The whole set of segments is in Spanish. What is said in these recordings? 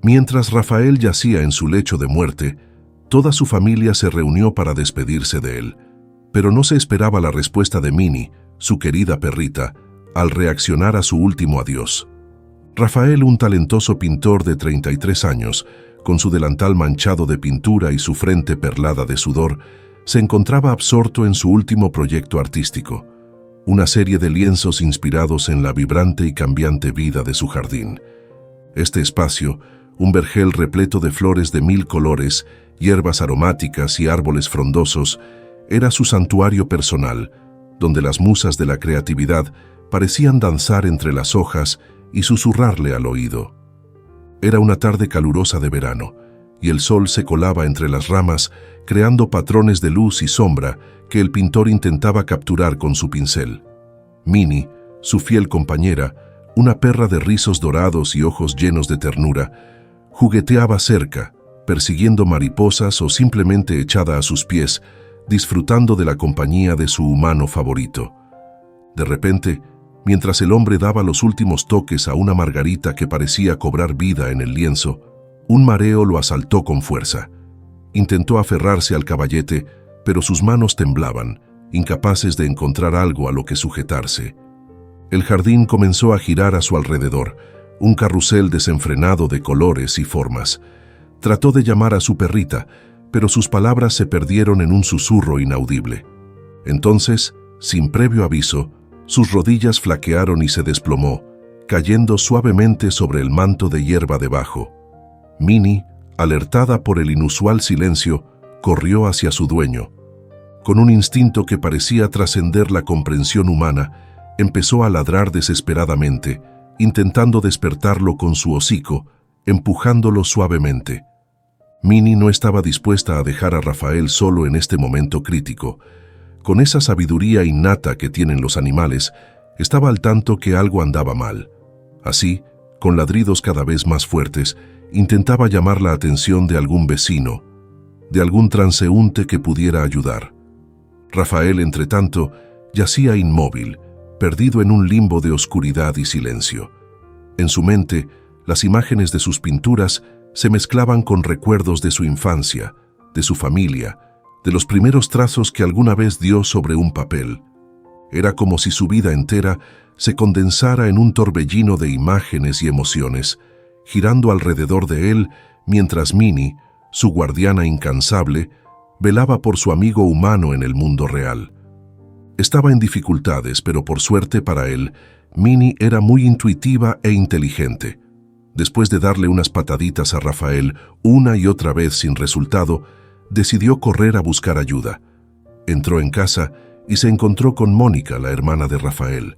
Mientras Rafael yacía en su lecho de muerte, toda su familia se reunió para despedirse de él, pero no se esperaba la respuesta de Minnie, su querida perrita, al reaccionar a su último adiós. Rafael, un talentoso pintor de 33 años, con su delantal manchado de pintura y su frente perlada de sudor, se encontraba absorto en su último proyecto artístico, una serie de lienzos inspirados en la vibrante y cambiante vida de su jardín. Este espacio, un vergel repleto de flores de 1000 colores, hierbas aromáticas y árboles frondosos, era su santuario personal, donde las musas de la creatividad parecían danzar entre las hojas y susurrarle al oído. Era una tarde calurosa de verano, y el sol se colaba entre las ramas, creando patrones de luz y sombra que el pintor intentaba capturar con su pincel. Minnie, su fiel compañera, una perra de rizos dorados y ojos llenos de ternura, jugueteaba cerca, persiguiendo mariposas o simplemente echada a sus pies, disfrutando de la compañía de su humano favorito. De repente, mientras el hombre daba los últimos toques a una margarita que parecía cobrar vida en el lienzo, un mareo lo asaltó con fuerza. Intentó aferrarse al caballete, pero sus manos temblaban, incapaces de encontrar algo a lo que sujetarse. El jardín comenzó a girar a su alrededor, un carrusel desenfrenado de colores y formas. Trató de llamar a su perrita, pero sus palabras se perdieron en un susurro inaudible. Entonces, sin previo aviso, sus rodillas flaquearon y se desplomó, cayendo suavemente sobre el manto de hierba debajo. Minnie, alertada por el inusual silencio, corrió hacia su dueño. Con un instinto que parecía trascender la comprensión humana, empezó a ladrar desesperadamente, intentando despertarlo con su hocico, empujándolo suavemente. Minnie no estaba dispuesta a dejar a Rafael solo en este momento crítico. Con esa sabiduría innata que tienen los animales, estaba al tanto que algo andaba mal. Así, con ladridos cada vez más fuertes, intentaba llamar la atención de algún vecino, de algún transeúnte que pudiera ayudar. Rafael, entretanto, yacía inmóvil, perdido en un limbo de oscuridad y silencio. En su mente, las imágenes de sus pinturas se mezclaban con recuerdos de su infancia, de su familia, de los primeros trazos que alguna vez dio sobre un papel. Era como si su vida entera se condensara en un torbellino de imágenes y emociones, girando alrededor de él mientras Minnie, su guardiana incansable, velaba por su amigo humano en el mundo real. Estaba en dificultades, pero por suerte para él, Minnie era muy intuitiva e inteligente. Después de darle unas pataditas a Rafael una y otra vez sin resultado, decidió correr a buscar ayuda. Entró en casa y se encontró con Mónica, la hermana de Rafael.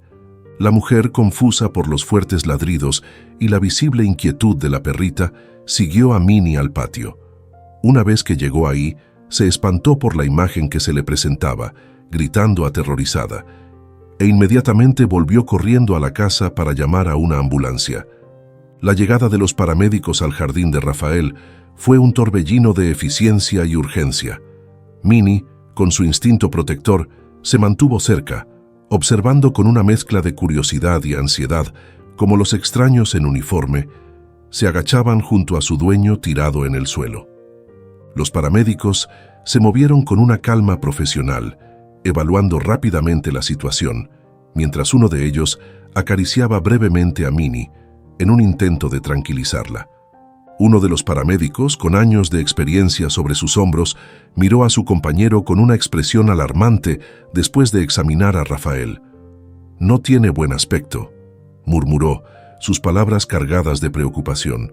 La mujer, confusa por los fuertes ladridos y la visible inquietud de la perrita, siguió a Minnie al patio. Una vez que llegó ahí, se espantó por la imagen que se le presentaba, gritando aterrorizada, e inmediatamente volvió corriendo a la casa para llamar a una ambulancia. La llegada de los paramédicos al jardín de Rafael fue un torbellino de eficiencia y urgencia. Minnie, con su instinto protector, se mantuvo cerca, observando con una mezcla de curiosidad y ansiedad cómo los extraños en uniforme se agachaban junto a su dueño tirado en el suelo. Los paramédicos se movieron con una calma profesional, evaluando rápidamente la situación, mientras uno de ellos acariciaba brevemente a Minnie en un intento de tranquilizarla. Uno de los paramédicos, con años de experiencia sobre sus hombros, miró a su compañero con una expresión alarmante después de examinar a Rafael. «No tiene buen aspecto», murmuró, sus palabras cargadas de preocupación.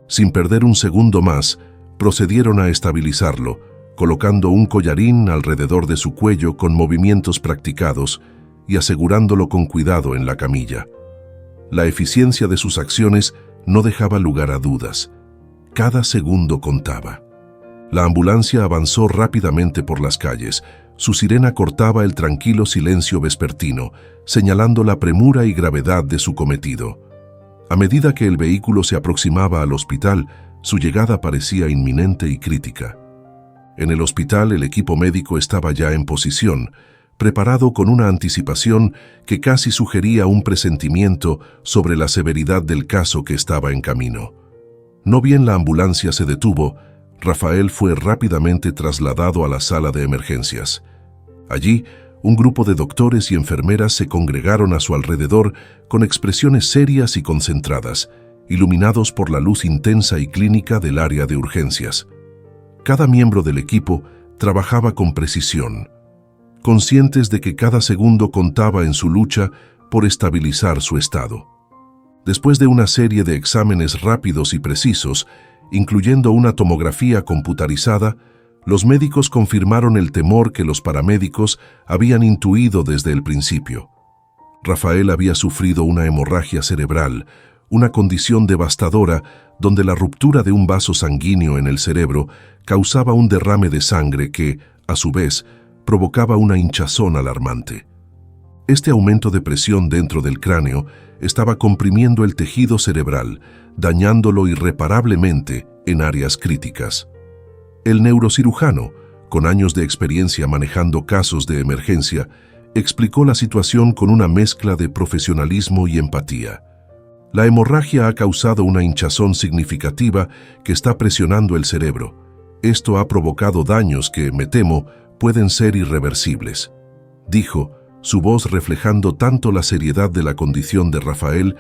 Sin perder un segundo más, procedieron a estabilizarlo, colocando un collarín alrededor de su cuello con movimientos practicados y asegurándolo con cuidado en la camilla. La eficiencia de sus acciones no dejaba lugar a dudas. Cada segundo contaba. La ambulancia avanzó rápidamente por las calles. Su sirena cortaba el tranquilo silencio vespertino, señalando la premura y gravedad de su cometido. A medida que el vehículo se aproximaba al hospital, su llegada parecía inminente y crítica. En el hospital, el equipo médico estaba ya en posición, preparado con una anticipación que casi sugería un presentimiento sobre la severidad del caso que estaba en camino. No bien la ambulancia se detuvo, Rafael fue rápidamente trasladado a la sala de emergencias. Allí, un grupo de doctores y enfermeras se congregaron a su alrededor con expresiones serias y concentradas, iluminados por la luz intensa y clínica del área de urgencias. Cada miembro del equipo trabajaba con precisión, conscientes de que cada segundo contaba en su lucha por estabilizar su estado. Después de una serie de exámenes rápidos y precisos, incluyendo una tomografía computarizada, los médicos confirmaron el temor que los paramédicos habían intuido desde el principio. Rafael había sufrido una hemorragia cerebral, una condición devastadora donde la ruptura de un vaso sanguíneo en el cerebro causaba un derrame de sangre que, a su vez, provocaba una hinchazón alarmante. Este aumento de presión dentro del cráneo estaba comprimiendo el tejido cerebral, dañándolo irreparablemente en áreas críticas. El neurocirujano, con años de experiencia manejando casos de emergencia, explicó la situación con una mezcla de profesionalismo y empatía. La hemorragia ha causado una hinchazón significativa que está presionando el cerebro. Esto ha provocado daños que, me temo, pueden ser irreversibles, dijo, su voz reflejando tanto la seriedad de la condición de Rafael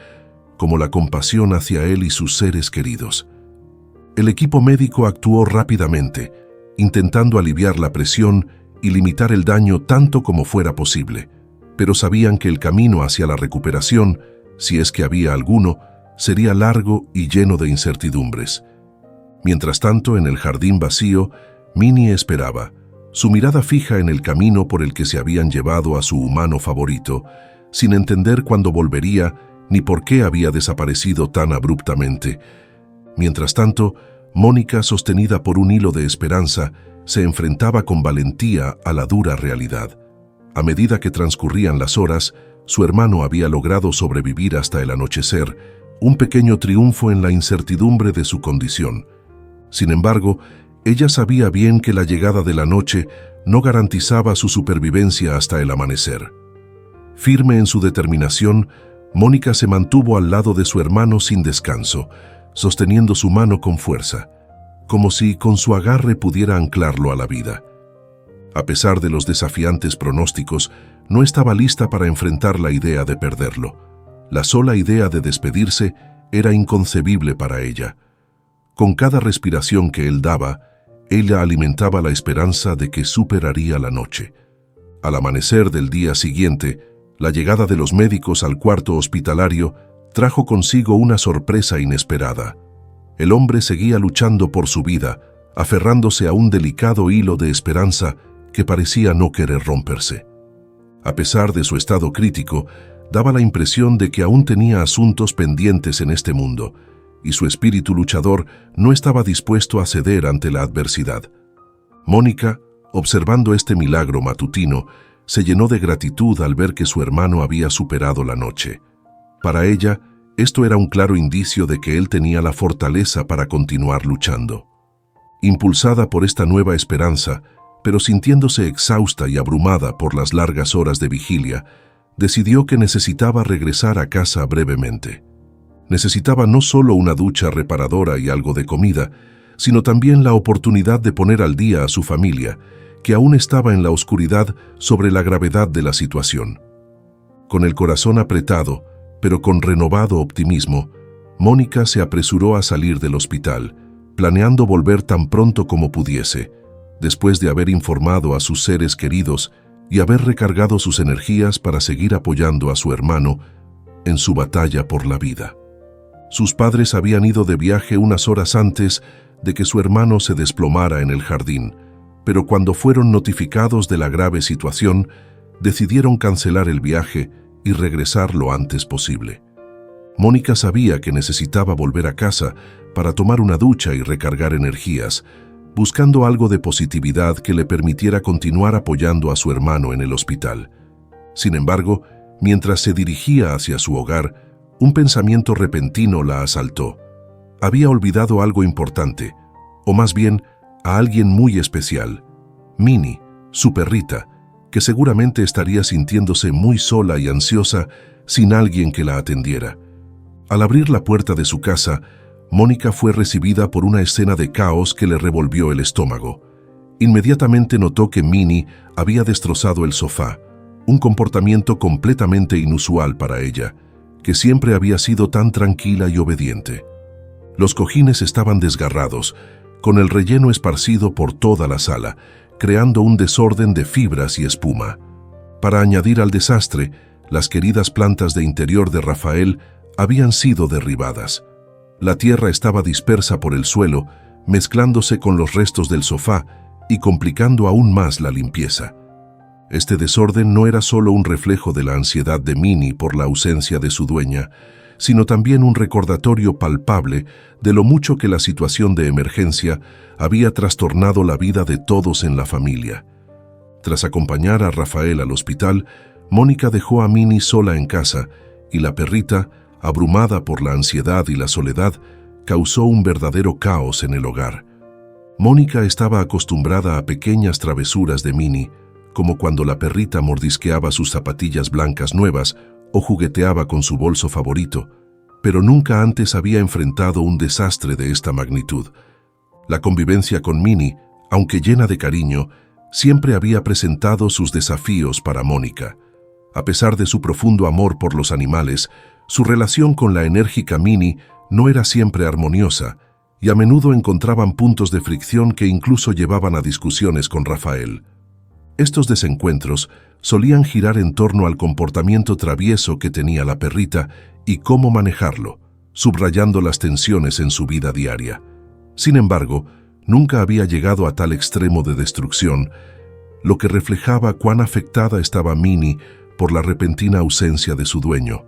como la compasión hacia él y sus seres queridos. El equipo médico actuó rápidamente, intentando aliviar la presión y limitar el daño tanto como fuera posible, pero sabían que el camino hacia la recuperación, si es que había alguno, sería largo y lleno de incertidumbres. Mientras tanto, en el jardín vacío, Minnie esperaba, su mirada fija en el camino por el que se habían llevado a su humano favorito, sin entender cuándo volvería ni por qué había desaparecido tan abruptamente. Mientras tanto, Mónica, sostenida por un hilo de esperanza, se enfrentaba con valentía a la dura realidad. A medida que transcurrían las horas, su hermano había logrado sobrevivir hasta el anochecer, un pequeño triunfo en la incertidumbre de su condición. Sin embargo, ella sabía bien que la llegada de la noche no garantizaba su supervivencia hasta el amanecer. Firme en su determinación, Mónica se mantuvo al lado de su hermano sin descanso, sosteniendo su mano con fuerza, como si con su agarre pudiera anclarlo a la vida. A pesar de los desafiantes pronósticos, no estaba lista para enfrentar la idea de perderlo. La sola idea de despedirse era inconcebible para ella. Con cada respiración que él daba, ella alimentaba la esperanza de que superaría la noche. Al amanecer del día siguiente, la llegada de los médicos al cuarto hospitalario trajo consigo una sorpresa inesperada. El hombre seguía luchando por su vida, aferrándose a un delicado hilo de esperanza que parecía no querer romperse. A pesar de su estado crítico, daba la impresión de que aún tenía asuntos pendientes en este mundo, y su espíritu luchador no estaba dispuesto a ceder ante la adversidad. Mónica, observando este milagro matutino, se llenó de gratitud al ver que su hermano había superado la noche. Para ella, esto era un claro indicio de que él tenía la fortaleza para continuar luchando. Impulsada por esta nueva esperanza, pero sintiéndose exhausta y abrumada por las largas horas de vigilia, decidió que necesitaba regresar a casa brevemente. Necesitaba no solo una ducha reparadora y algo de comida, sino también la oportunidad de poner al día a su familia, que aún estaba en la oscuridad sobre la gravedad de la situación. Con el corazón apretado, pero con renovado optimismo, Mónica se apresuró a salir del hospital, planeando volver tan pronto como pudiese, después de haber informado a sus seres queridos y haber recargado sus energías para seguir apoyando a su hermano en su batalla por la vida. Sus padres habían ido de viaje unas horas antes de que su hermano se desplomara en el jardín, pero cuando fueron notificados de la grave situación, decidieron cancelar el viaje y regresar lo antes posible. Mónica sabía que necesitaba volver a casa para tomar una ducha y recargar energías, buscando algo de positividad que le permitiera continuar apoyando a su hermano en el hospital. Sin embargo, mientras se dirigía hacia su hogar, un pensamiento repentino la asaltó. Había olvidado algo importante, o más bien, a alguien muy especial. Minnie, su perrita, que seguramente estaría sintiéndose muy sola y ansiosa sin alguien que la atendiera. Al abrir la puerta de su casa, Mónica fue recibida por una escena de caos que le revolvió el estómago. Inmediatamente notó que Minnie había destrozado el sofá, un comportamiento completamente inusual para ella, que siempre había sido tan tranquila y obediente. Los cojines estaban desgarrados, con el relleno esparcido por toda la sala, creando un desorden de fibras y espuma. Para añadir al desastre, las queridas plantas de interior de Rafael habían sido derribadas. La tierra estaba dispersa por el suelo, mezclándose con los restos del sofá y complicando aún más la limpieza. Este desorden no era solo un reflejo de la ansiedad de Minnie por la ausencia de su dueña, sino también un recordatorio palpable de lo mucho que la situación de emergencia había trastornado la vida de todos en la familia. Tras acompañar a Rafael al hospital, Mónica dejó a Minnie sola en casa y la perrita, abrumada por la ansiedad y la soledad, causó un verdadero caos en el hogar. Mónica estaba acostumbrada a pequeñas travesuras de Minnie, como cuando la perrita mordisqueaba sus zapatillas blancas nuevas o jugueteaba con su bolso favorito, pero nunca antes había enfrentado un desastre de esta magnitud. La convivencia con Minnie, aunque llena de cariño, siempre había presentado sus desafíos para Mónica. A pesar de su profundo amor por los animales, su relación con la enérgica Minnie no era siempre armoniosa, y a menudo encontraban puntos de fricción que incluso llevaban a discusiones con Rafael. Estos desencuentros solían girar en torno al comportamiento travieso que tenía la perrita y cómo manejarlo, subrayando las tensiones en su vida diaria. Sin embargo, nunca había llegado a tal extremo de destrucción, lo que reflejaba cuán afectada estaba Minnie por la repentina ausencia de su dueño.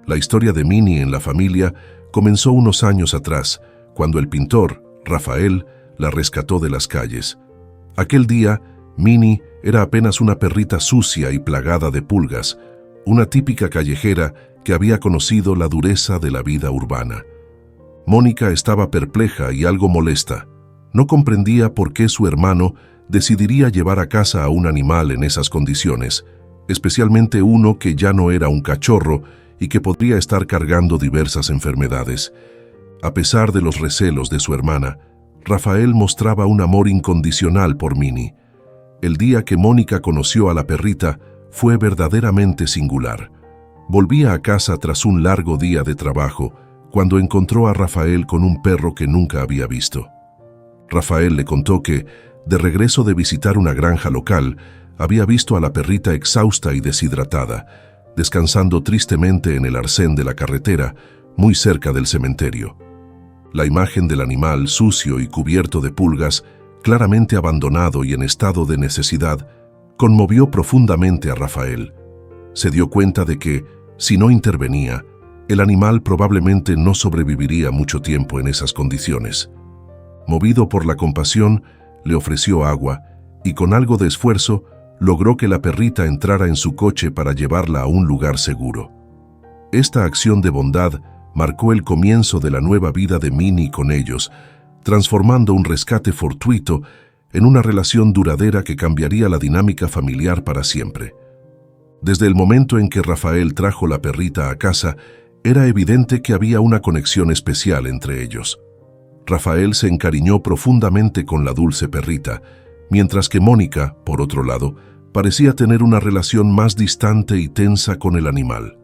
La historia de Minnie en la familia comenzó unos años atrás, cuando el pintor, Rafael, la rescató de las calles. Aquel día, Minnie era apenas una perrita sucia y plagada de pulgas, una típica callejera que había conocido la dureza de la vida urbana. Mónica estaba perpleja y algo molesta. No comprendía por qué su hermano decidiría llevar a casa a un animal en esas condiciones, especialmente uno que ya no era un cachorro y que podría estar cargando diversas enfermedades. A pesar de los recelos de su hermana, Rafael mostraba un amor incondicional por Minnie. El día que Mónica conoció a la perrita fue verdaderamente singular. Volvía a casa tras un largo día de trabajo, cuando encontró a Rafael con un perro que nunca había visto. Rafael le contó que, de regreso de visitar una granja local, había visto a la perrita exhausta y deshidratada, descansando tristemente en el arcén de la carretera, muy cerca del cementerio. La imagen del animal sucio y cubierto de pulgas, claramente abandonado y en estado de necesidad, conmovió profundamente a Rafael. Se dio cuenta de que, si no intervenía, el animal probablemente no sobreviviría mucho tiempo en esas condiciones. Movido por la compasión, le ofreció agua y con algo de esfuerzo logró que la perrita entrara en su coche para llevarla a un lugar seguro. Esta acción de bondad marcó el comienzo de la nueva vida de Minnie con ellos, transformando un rescate fortuito en una relación duradera que cambiaría la dinámica familiar para siempre. Desde el momento en que Rafael trajo la perrita a casa, era evidente que había una conexión especial entre ellos. Rafael se encariñó profundamente con la dulce perrita, mientras que Mónica, por otro lado, parecía tener una relación más distante y tensa con el animal.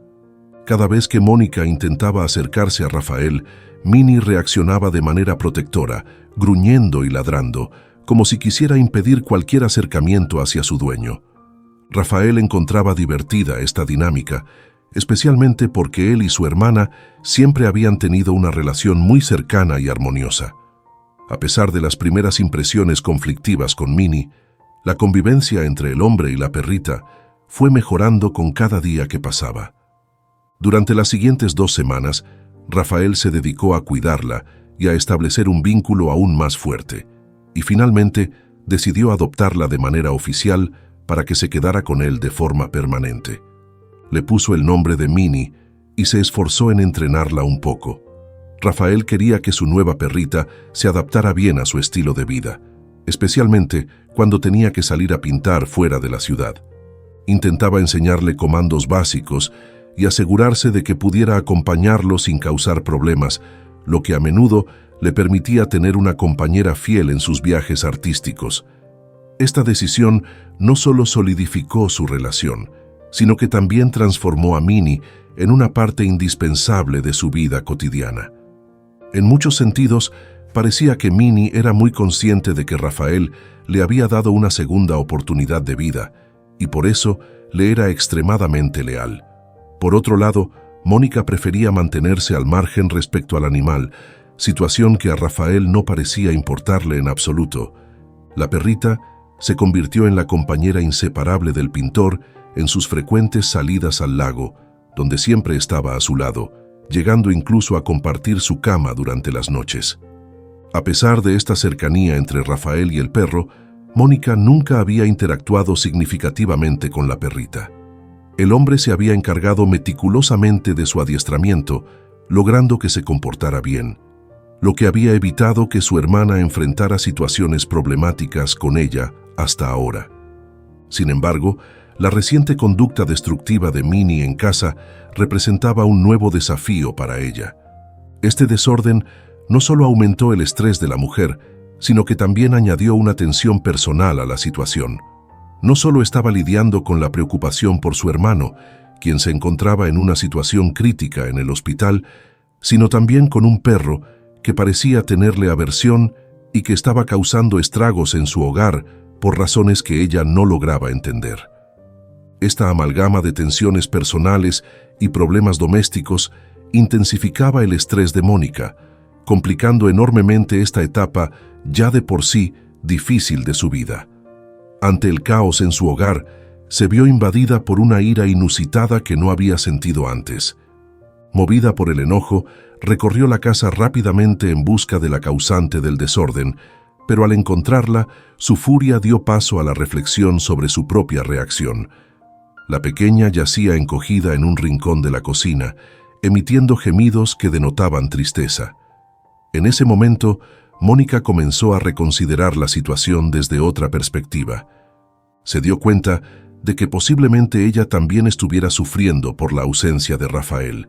Cada vez que Mónica intentaba acercarse a Rafael, Minnie reaccionaba de manera protectora, gruñendo y ladrando, como si quisiera impedir cualquier acercamiento hacia su dueño. Rafael encontraba divertida esta dinámica, especialmente porque él y su hermana siempre habían tenido una relación muy cercana y armoniosa. A pesar de las primeras impresiones conflictivas con Minnie, la convivencia entre el hombre y la perrita fue mejorando con cada día que pasaba. Durante las siguientes 2 semanas, Rafael se dedicó a cuidarla y a establecer un vínculo aún más fuerte, y finalmente decidió adoptarla de manera oficial para que se quedara con él de forma permanente. Le puso el nombre de Minnie y se esforzó en entrenarla un poco. Rafael quería que su nueva perrita se adaptara bien a su estilo de vida, especialmente cuando tenía que salir a pintar fuera de la ciudad. Intentaba enseñarle comandos básicos y asegurarse de que pudiera acompañarlo sin causar problemas, lo que a menudo le permitía tener una compañera fiel en sus viajes artísticos. Esta decisión no solo solidificó su relación, sino que también transformó a Minnie en una parte indispensable de su vida cotidiana. En muchos sentidos, parecía que Minnie era muy consciente de que Rafael le había dado una segunda oportunidad de vida, y por eso le era extremadamente leal. Por otro lado, Mónica prefería mantenerse al margen respecto al animal, situación que a Rafael no parecía importarle en absoluto. La perrita se convirtió en la compañera inseparable del pintor en sus frecuentes salidas al lago, donde siempre estaba a su lado, llegando incluso a compartir su cama durante las noches. A pesar de esta cercanía entre Rafael y el perro, Mónica nunca había interactuado significativamente con la perrita. El hombre se había encargado meticulosamente de su adiestramiento, logrando que se comportara bien, lo que había evitado que su hermana enfrentara situaciones problemáticas con ella hasta ahora. Sin embargo, la reciente conducta destructiva de Minnie en casa representaba un nuevo desafío para ella. Este desorden no solo aumentó el estrés de la mujer, sino que también añadió una tensión personal a la situación. No solo estaba lidiando con la preocupación por su hermano, quien se encontraba en una situación crítica en el hospital, sino también con un perro que parecía tenerle aversión y que estaba causando estragos en su hogar por razones que ella no lograba entender. Esta amalgama de tensiones personales y problemas domésticos intensificaba el estrés de Mónica, complicando enormemente esta etapa ya de por sí difícil de su vida. Ante el caos en su hogar, se vio invadida por una ira inusitada que no había sentido antes. Movida por el enojo, recorrió la casa rápidamente en busca de la causante del desorden, pero al encontrarla, su furia dio paso a la reflexión sobre su propia reacción. La pequeña yacía encogida en un rincón de la cocina, emitiendo gemidos que denotaban tristeza. En ese momento, Mónica comenzó a reconsiderar la situación desde otra perspectiva. Se dio cuenta de que posiblemente ella también estuviera sufriendo por la ausencia de Rafael.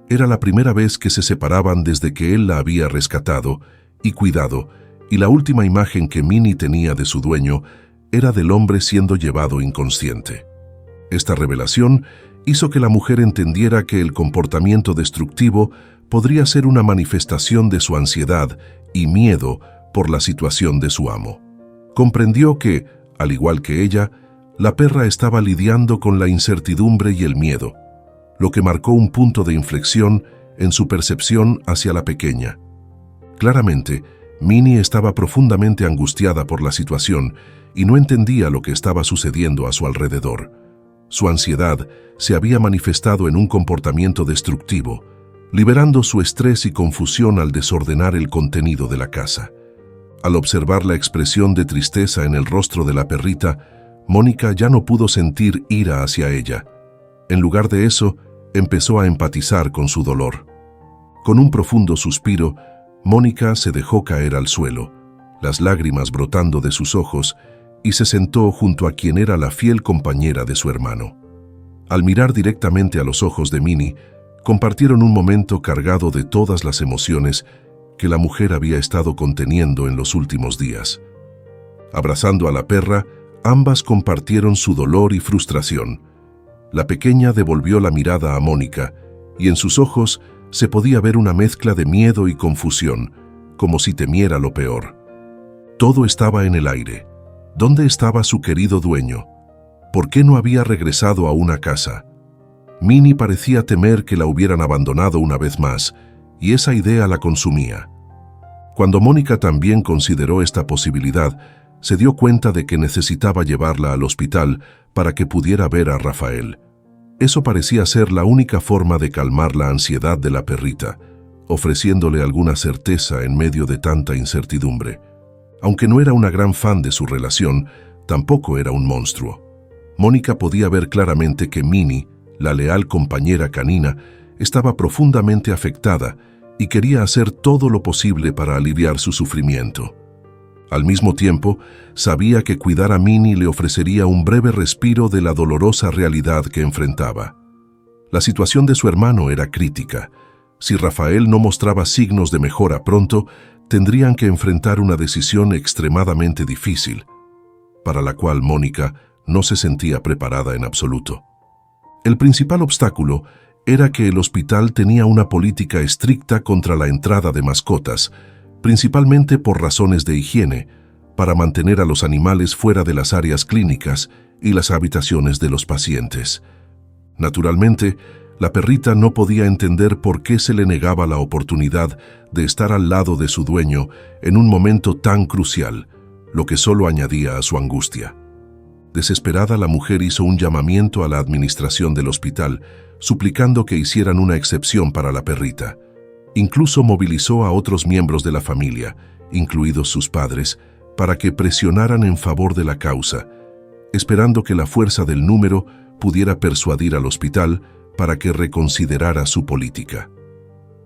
Era la primera vez que se separaban desde que él la había rescatado y cuidado, y la última imagen que Minnie tenía de su dueño era del hombre siendo llevado inconsciente. Esta revelación hizo que la mujer entendiera que el comportamiento destructivo podría ser una manifestación de su ansiedad y miedo por la situación de su amo. Comprendió que, al igual que ella, la perra estaba lidiando con la incertidumbre y el miedo, lo que marcó un punto de inflexión en su percepción hacia la pequeña. Claramente, Minnie estaba profundamente angustiada por la situación y no entendía lo que estaba sucediendo a su alrededor. Su ansiedad se había manifestado en un comportamiento destructivo, liberando su estrés y confusión al desordenar el contenido de la casa. Al observar la expresión de tristeza en el rostro de la perrita, Mónica ya no pudo sentir ira hacia ella. En lugar de eso, empezó a empatizar con su dolor. Con un profundo suspiro, Mónica se dejó caer al suelo, las lágrimas brotando de sus ojos, y se sentó junto a quien era la fiel compañera de su hermano. Al mirar directamente a los ojos de Minnie, compartieron un momento cargado de todas las emociones que la mujer había estado conteniendo en los últimos días. Abrazando a la perra, ambas compartieron su dolor y frustración. La pequeña devolvió la mirada a Mónica, y en sus ojos se podía ver una mezcla de miedo y confusión, como si temiera lo peor. Todo estaba en el aire. ¿Dónde estaba su querido dueño? ¿Por qué no había regresado a una casa? Minnie parecía temer que la hubieran abandonado una vez más, y esa idea la consumía. Cuando Mónica también consideró esta posibilidad, se dio cuenta de que necesitaba llevarla al hospital para que pudiera ver a Rafael. Eso parecía ser la única forma de calmar la ansiedad de la perrita, ofreciéndole alguna certeza en medio de tanta incertidumbre. Aunque no era una gran fan de su relación, tampoco era un monstruo. Mónica podía ver claramente que Minnie, la leal compañera canina, estaba profundamente afectada y quería hacer todo lo posible para aliviar su sufrimiento. Al mismo tiempo, sabía que cuidar a Minnie le ofrecería un breve respiro de la dolorosa realidad que enfrentaba. La situación de su hermano era crítica. Si Rafael no mostraba signos de mejora pronto, tendrían que enfrentar una decisión extremadamente difícil, para la cual Mónica no se sentía preparada en absoluto. El principal obstáculo era que el hospital tenía una política estricta contra la entrada de mascotas, principalmente por razones de higiene, para mantener a los animales fuera de las áreas clínicas y las habitaciones de los pacientes. Naturalmente, la perrita no podía entender por qué se le negaba la oportunidad de estar al lado de su dueño en un momento tan crucial, lo que solo añadía a su angustia. Desesperada, la mujer hizo un llamamiento a la administración del hospital, suplicando que hicieran una excepción para la perrita. Incluso movilizó a otros miembros de la familia, incluidos sus padres, para que presionaran en favor de la causa, esperando que la fuerza del número pudiera persuadir al hospital para que reconsiderara su política.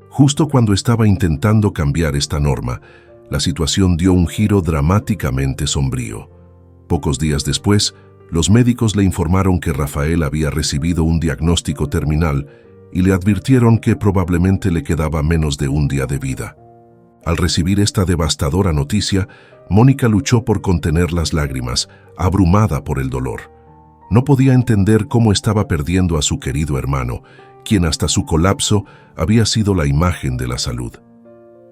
Justo cuando estaba intentando cambiar esta norma, la situación dio un giro dramáticamente sombrío. Pocos días después, los médicos le informaron que Rafael había recibido un diagnóstico terminal y le advirtieron que probablemente le quedaba menos de un día de vida. Al recibir esta devastadora noticia, Mónica luchó por contener las lágrimas, abrumada por el dolor. No podía entender cómo estaba perdiendo a su querido hermano, quien hasta su colapso había sido la imagen de la salud.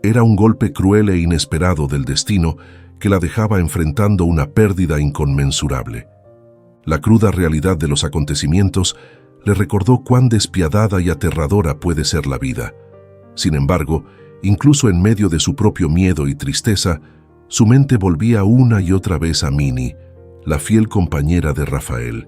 Era un golpe cruel e inesperado del destino que la dejaba enfrentando una pérdida inconmensurable. La cruda realidad de los acontecimientos le recordó cuán despiadada y aterradora puede ser la vida. Sin embargo, incluso en medio de su propio miedo y tristeza, su mente volvía una y otra vez a Minnie, la fiel compañera de Rafael.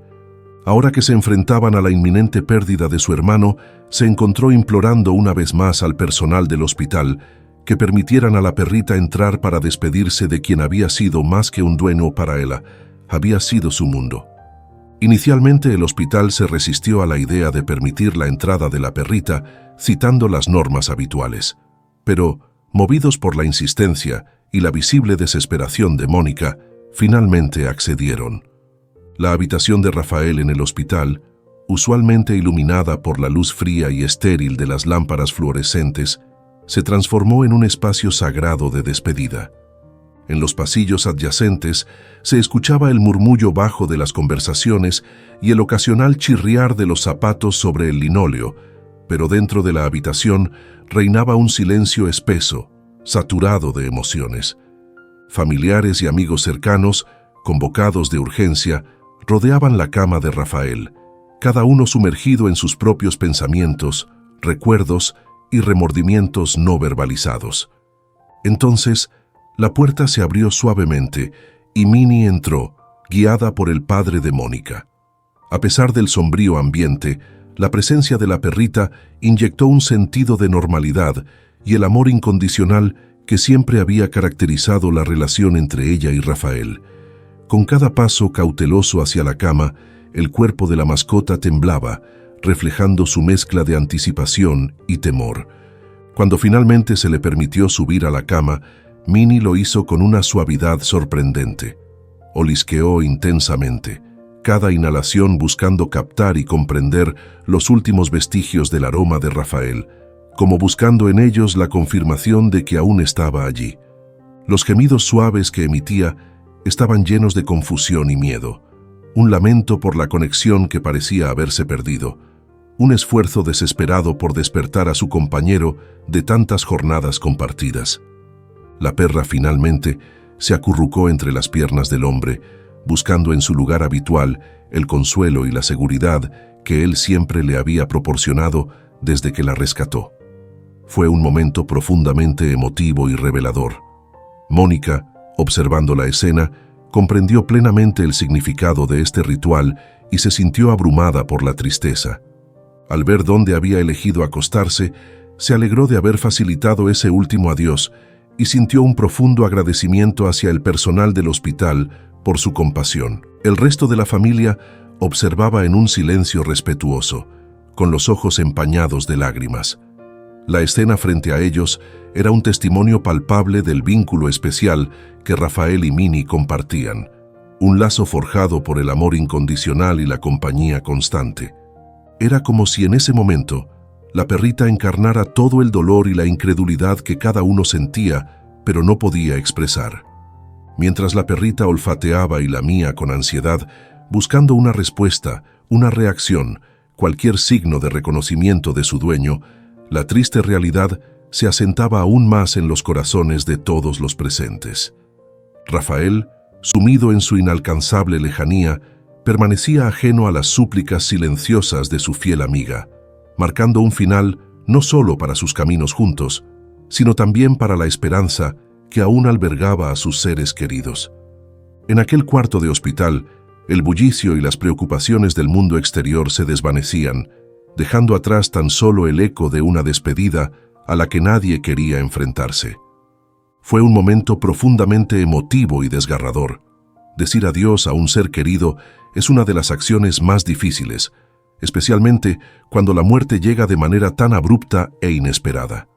Ahora que se enfrentaban a la inminente pérdida de su hermano, se encontró implorando una vez más al personal del hospital que permitieran a la perrita entrar para despedirse de quien había sido más que un dueño para ella, había sido su mundo. Inicialmente el hospital se resistió a la idea de permitir la entrada de la perrita, citando las normas habituales. Pero, movidos por la insistencia y la visible desesperación de Mónica, finalmente accedieron. La habitación de Rafael en el hospital, usualmente iluminada por la luz fría y estéril de las lámparas fluorescentes, se transformó en un espacio sagrado de despedida. En los pasillos adyacentes se escuchaba el murmullo bajo de las conversaciones y el ocasional chirriar de los zapatos sobre el linóleo, pero dentro de la habitación reinaba un silencio espeso, saturado de emociones. Familiares y amigos cercanos, convocados de urgencia, rodeaban la cama de Rafael, cada uno sumergido en sus propios pensamientos, recuerdos y remordimientos no verbalizados. Entonces, la puerta se abrió suavemente y Minnie entró, guiada por el padre de Mónica. A pesar del sombrío ambiente, la presencia de la perrita inyectó un sentido de normalidad y el amor incondicional que siempre había caracterizado la relación entre ella y Rafael. Con cada paso cauteloso hacia la cama, el cuerpo de la mascota temblaba, reflejando su mezcla de anticipación y temor. Cuando finalmente se le permitió subir a la cama, Minnie lo hizo con una suavidad sorprendente. Olisqueó intensamente, cada inhalación buscando captar y comprender los últimos vestigios del aroma de Rafael, como buscando en ellos la confirmación de que aún estaba allí. Los gemidos suaves que emitía estaban llenos de confusión y miedo, un lamento por la conexión que parecía haberse perdido, un esfuerzo desesperado por despertar a su compañero de tantas jornadas compartidas. La perra finalmente se acurrucó entre las piernas del hombre, buscando en su lugar habitual el consuelo y la seguridad que él siempre le había proporcionado desde que la rescató. Fue un momento profundamente emotivo y revelador. Mónica, observando la escena, comprendió plenamente el significado de este ritual y se sintió abrumada por la tristeza. Al ver dónde había elegido acostarse, se alegró de haber facilitado ese último adiós y sintió un profundo agradecimiento hacia el personal del hospital por su compasión. El resto de la familia observaba en un silencio respetuoso, con los ojos empañados de lágrimas. La escena frente a ellos era un testimonio palpable del vínculo especial que Rafael y Minnie compartían, un lazo forjado por el amor incondicional y la compañía constante. Era como si en ese momento la perrita encarnara todo el dolor y la incredulidad que cada uno sentía, pero no podía expresar. Mientras la perrita olfateaba y lamía con ansiedad, buscando una respuesta, una reacción, cualquier signo de reconocimiento de su dueño, la triste realidad se asentaba aún más en los corazones de todos los presentes. Rafael, sumido en su inalcanzable lejanía, permanecía ajeno a las súplicas silenciosas de su fiel amiga, marcando un final no solo para sus caminos juntos, sino también para la esperanza que aún albergaba a sus seres queridos. En aquel cuarto de hospital, el bullicio y las preocupaciones del mundo exterior se desvanecían, dejando atrás tan solo el eco de una despedida a la que nadie quería enfrentarse. Fue un momento profundamente emotivo y desgarrador. Decir adiós a un ser querido es una de las acciones más difíciles, especialmente cuando la muerte llega de manera tan abrupta e inesperada.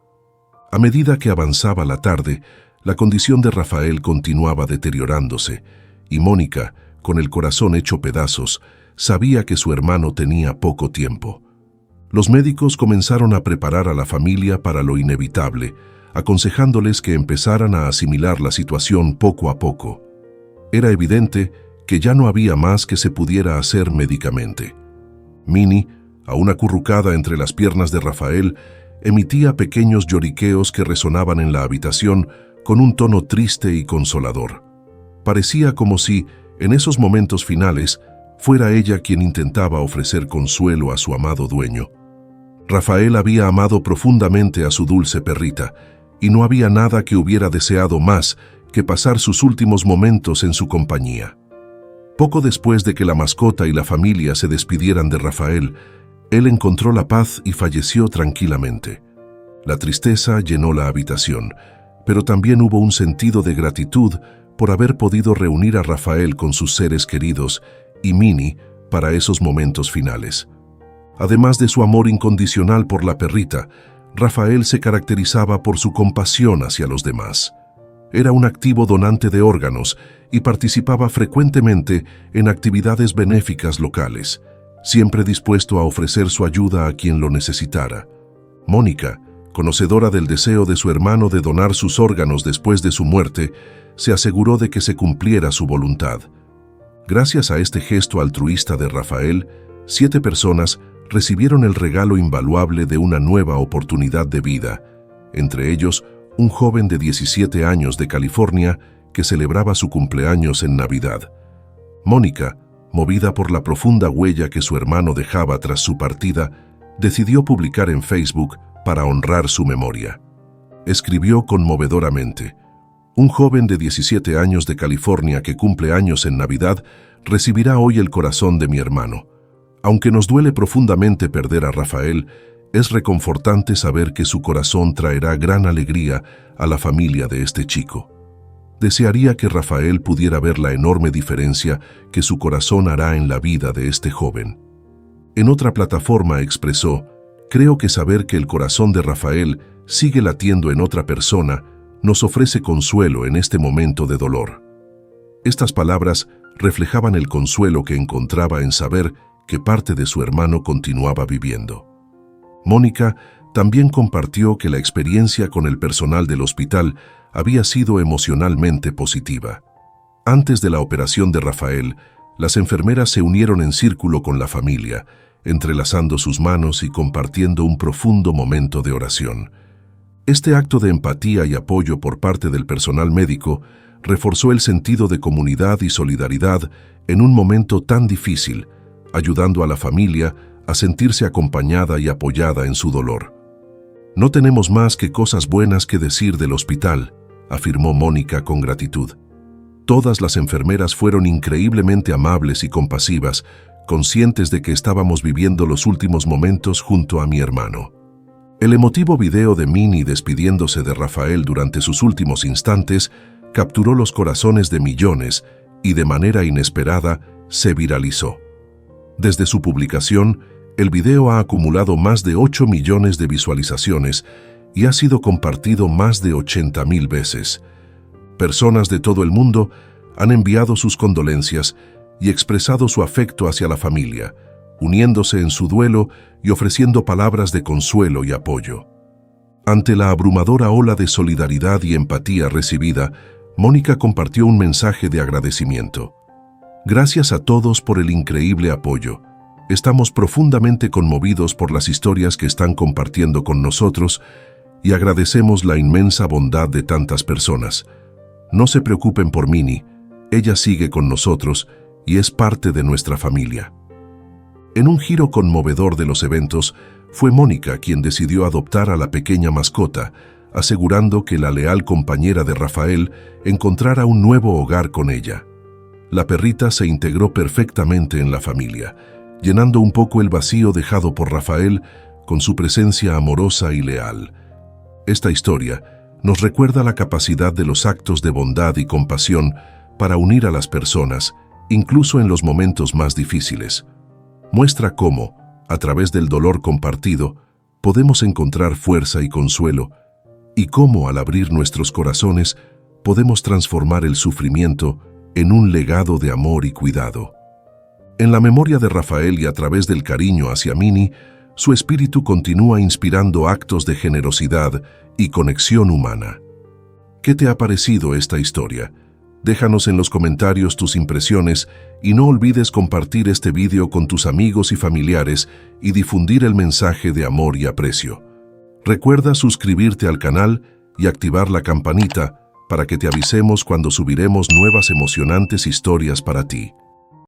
A medida que avanzaba la tarde, la condición de Rafael continuaba deteriorándose, y Mónica, con el corazón hecho pedazos, sabía que su hermano tenía poco tiempo. Los médicos comenzaron a preparar a la familia para lo inevitable, aconsejándoles que empezaran a asimilar la situación poco a poco. Era evidente que ya no había más que se pudiera hacer médicamente. Minnie, aún acurrucada entre las piernas de Rafael, emitía pequeños lloriqueos que resonaban en la habitación con un tono triste y consolador. Parecía como si, en esos momentos finales, fuera ella quien intentaba ofrecer consuelo a su amado dueño. Rafael había amado profundamente a su dulce perrita, y no había nada que hubiera deseado más que pasar sus últimos momentos en su compañía. Poco después de que la mascota y la familia se despidieran de Rafael, él encontró la paz y falleció tranquilamente. La tristeza llenó la habitación, pero también hubo un sentido de gratitud por haber podido reunir a Rafael con sus seres queridos y Minnie para esos momentos finales. Además de su amor incondicional por la perrita, Rafael se caracterizaba por su compasión hacia los demás. Era un activo donante de órganos y participaba frecuentemente en actividades benéficas locales, siempre dispuesto a ofrecer su ayuda a quien lo necesitara. Mónica, conocedora del deseo de su hermano de donar sus órganos después de su muerte, se aseguró de que se cumpliera su voluntad. Gracias a este gesto altruista de Rafael, 7 personas recibieron el regalo invaluable de una nueva oportunidad de vida, entre ellos un joven de 17 años de California que celebraba su cumpleaños en Navidad. Mónica, movida por la profunda huella que su hermano dejaba tras su partida, decidió publicar en Facebook para honrar su memoria. Escribió conmovedoramente: un joven de 17 años de California que cumple años en Navidad recibirá hoy el corazón de mi hermano. Aunque nos duele profundamente perder a Rafael, es reconfortante saber que su corazón traerá gran alegría a la familia de este chico. Desearía que Rafael pudiera ver la enorme diferencia que su corazón hará en la vida de este joven. En otra plataforma expresó: creo que saber que el corazón de Rafael sigue latiendo en otra persona nos ofrece consuelo en este momento de dolor. Estas palabras reflejaban el consuelo que encontraba en saber que parte de su hermano continuaba viviendo. Mónica también compartió que la experiencia con el personal del hospital había sido emocionalmente positiva. Antes de la operación de Rafael, las enfermeras se unieron en círculo con la familia, entrelazando sus manos y compartiendo un profundo momento de oración. Este acto de empatía y apoyo por parte del personal médico reforzó el sentido de comunidad y solidaridad en un momento tan difícil, ayudando a la familia a sentirse acompañada y apoyada en su dolor. No tenemos más que cosas buenas que decir del hospital, afirmó Mónica con gratitud. Todas las enfermeras fueron increíblemente amables y compasivas, conscientes de que estábamos viviendo los últimos momentos junto a mi hermano. El emotivo video de Minnie despidiéndose de Rafael durante sus últimos instantes capturó los corazones de millones y de manera inesperada se viralizó. Desde su publicación, el video ha acumulado más de 8 millones de visualizaciones y ha sido compartido más de 80,000 veces. Personas de todo el mundo han enviado sus condolencias y expresado su afecto hacia la familia, uniéndose en su duelo y ofreciendo palabras de consuelo y apoyo. Ante la abrumadora ola de solidaridad y empatía recibida, Mónica compartió un mensaje de agradecimiento. Gracias a todos por el increíble apoyo. Estamos profundamente conmovidos por las historias que están compartiendo con nosotros y agradecemos la inmensa bondad de tantas personas. No se preocupen por Minnie, ella sigue con nosotros y es parte de nuestra familia. En un giro conmovedor de los eventos, fue Mónica quien decidió adoptar a la pequeña mascota, asegurando que la leal compañera de Rafael encontrara un nuevo hogar con ella. La perrita se integró perfectamente en la familia, llenando un poco el vacío dejado por Rafael con su presencia amorosa y leal. Esta historia nos recuerda la capacidad de los actos de bondad y compasión para unir a las personas, incluso en los momentos más difíciles. Muestra cómo, a través del dolor compartido, podemos encontrar fuerza y consuelo, y cómo al abrir nuestros corazones podemos transformar el sufrimiento en un legado de amor y cuidado. En la memoria de Rafael y a través del cariño hacia Minnie, su espíritu continúa inspirando actos de generosidad y conexión humana. ¿Qué te ha parecido esta historia? Déjanos en los comentarios tus impresiones y no olvides compartir este vídeo con tus amigos y familiares y difundir el mensaje de amor y aprecio. Recuerda suscribirte al canal y activar la campanita para que te avisemos cuando subiremos nuevas emocionantes historias para ti.